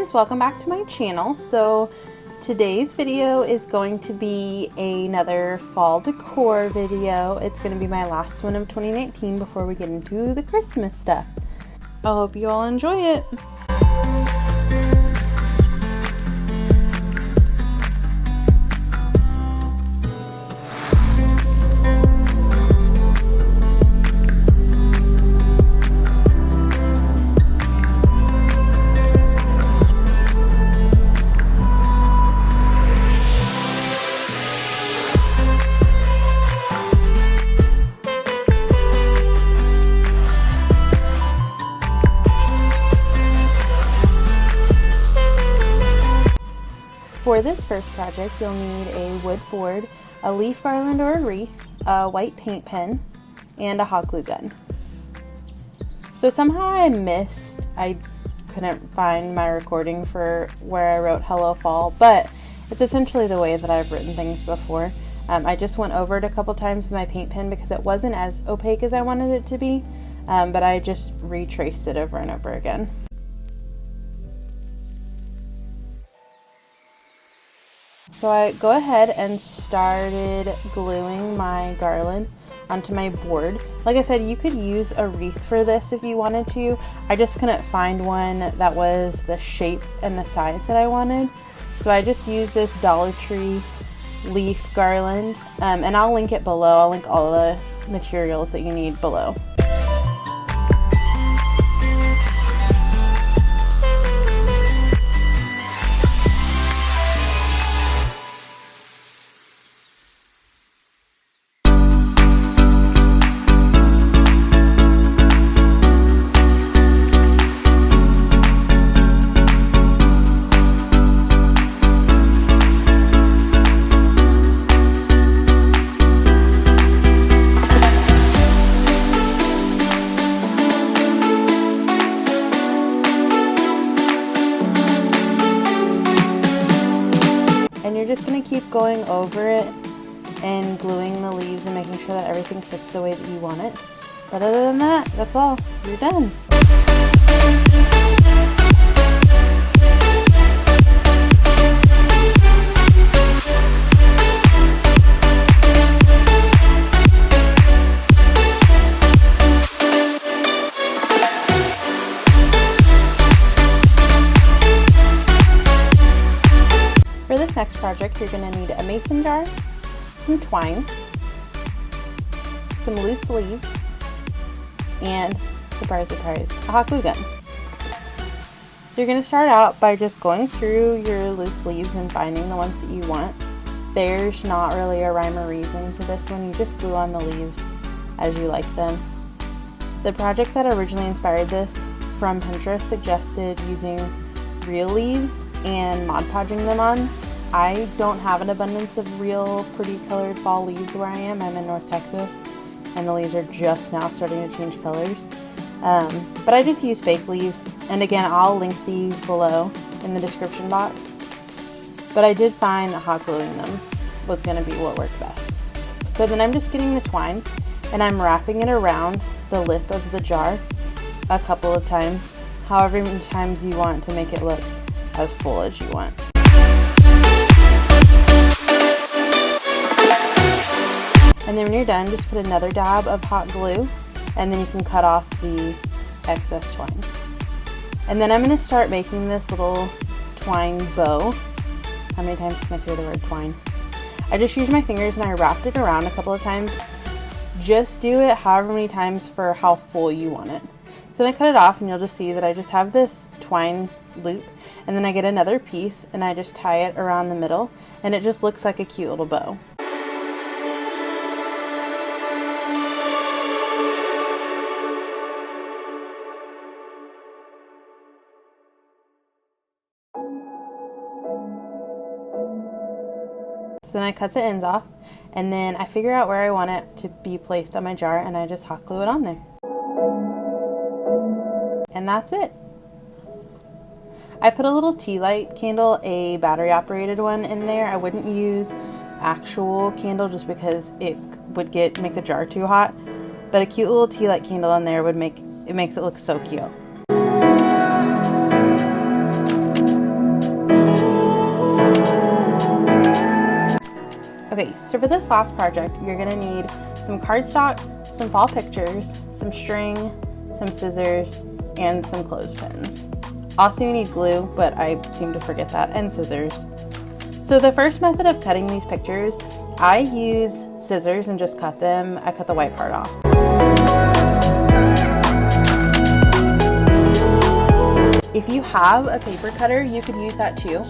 friends, welcome back to my channel. So today's video is going to be another fall decor video. It's going to be my last one of 2019 before we get into the Christmas stuff. I hope you all enjoy it. For this first project, you'll need a wood board, a leaf garland or a wreath, a white paint pen, and a hot glue gun. So somehow I couldn't find my recording for where I wrote Hello Fall, but it's essentially the way that I've written things before. I just went over it a couple times with my paint pen because it wasn't as opaque as I wanted it to be, but I just retraced it over and over again. So I go ahead and started gluing my garland onto my board. Like I said, you could use a wreath for this if you wanted to. I just couldn't find one that was the shape and the size that I wanted. So I just used this Dollar Tree leaf garland, and I'll link it below. I'll link all the materials that you need below. And you're just going to keep going over it and gluing the leaves and making sure that everything sits the way that you want it. But other than that, that's all. You're done. For this next project, you're going to need a mason jar, some twine, some loose leaves, and, surprise, surprise, a hot glue gun. So you're going to start out by just going through your loose leaves and finding the ones that you want. There's not really a rhyme or reason to this one, you just glue on the leaves as you like them. The project that originally inspired this from Pinterest suggested using real leaves and Mod Podging them on. I don't have an abundance of real pretty colored fall leaves where I am. I'm in North Texas and the leaves are just now starting to change colors. But I just use fake leaves, and again I'll link these below in the description box. But I did find that hot gluing them was going to be what worked best. So then I'm just getting the twine and I'm wrapping it around the lip of the jar a couple of times, however many times you want to make it look as full as you want. And then when you're done, just put another dab of hot glue and then you can cut off the excess twine. And then I'm going to start making this little twine bow. How many times can I say the word twine? I just used my fingers and I wrapped it around a couple of times. Just do it however many times for how full you want it. So then I cut it off and you'll just see that I just have this twine loop, and then I get another piece and I just tie it around the middle and it just looks like a cute little bow. So then I cut the ends off and then I figure out where I want it to be placed on my jar and I just hot glue it on there. And that's it. I put a little tea light candle, a battery operated one, in there. I wouldn't use actual candle just because it would make the jar too hot, but a cute little tea light candle in there makes it look so cute. Okay, so for this last project, you're gonna need some cardstock, some fall pictures, some string, some scissors, and some clothespins. Also, you need glue, but I seem to forget that, and scissors. So the first method of cutting these pictures, I use scissors and just cut them. I cut the white part off. If you have a paper cutter, you could use that too.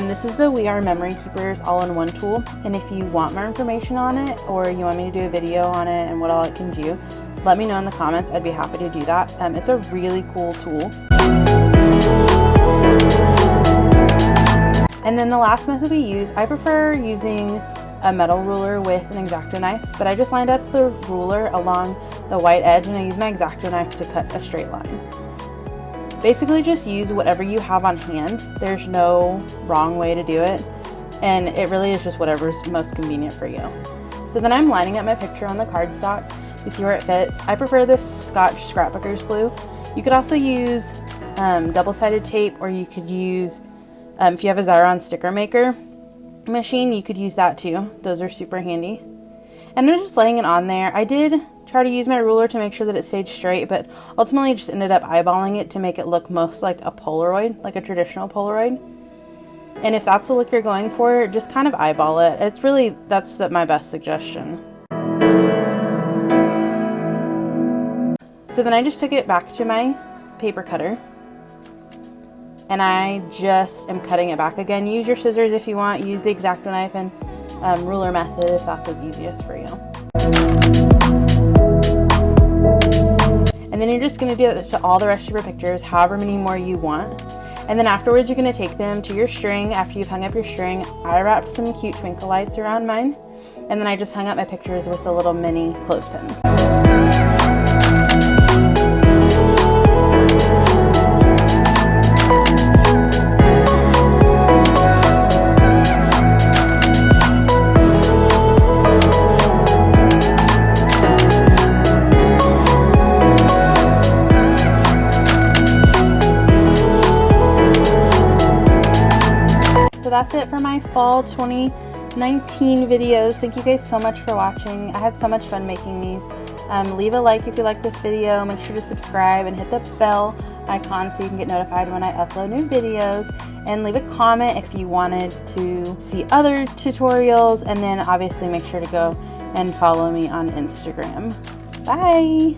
This is the We Are Memory Keepers all-in-one tool, and if you want more information on it, or you want me to do a video on it and what all it can do, let me know in the comments. I'd be happy to do that. It's a really cool tool. And then the last method we use, I prefer using a metal ruler with an X-Acto knife, but I just lined up the ruler along the white edge and I use my X-Acto knife to cut a straight line. Basically just use whatever you have on hand. There's no wrong way to do it, and it really is just whatever's most convenient for you. So then I'm lining up my picture on the cardstock to see where it fits. I prefer this Scotch Scrapbooker's glue. You could also use double-sided tape, or you could use, if you have a Xyron sticker maker machine, you could use that too. Those are super handy. And I'm just laying it on there. I did try to use my ruler to make sure that it stayed straight, but ultimately I just ended up eyeballing it to make it look most like a Polaroid, like a traditional Polaroid. And if that's the look you're going for, just kind of eyeball it. It's really, that's my best suggestion. So then I just took it back to my paper cutter, and I just am cutting it back again. Use your scissors if you want, use the X-Acto knife and ruler method if that's what's easiest for you. And then you're just going to do it to all the rest of your pictures, however many more you want. And then afterwards you're going to take them to your string. After you've hung up your string, I wrapped some cute twinkle lights around mine, and then I just hung up my pictures with the little mini clothespins. That's it for my fall 2019 videos. Thank you guys so much for watching. I had so much fun making these. Leave a like if you like this video. Make sure to subscribe and hit the bell icon so you can get notified when I upload new videos. And leave a comment if you wanted to see other tutorials. And then obviously make sure to go and follow me on Instagram. Bye!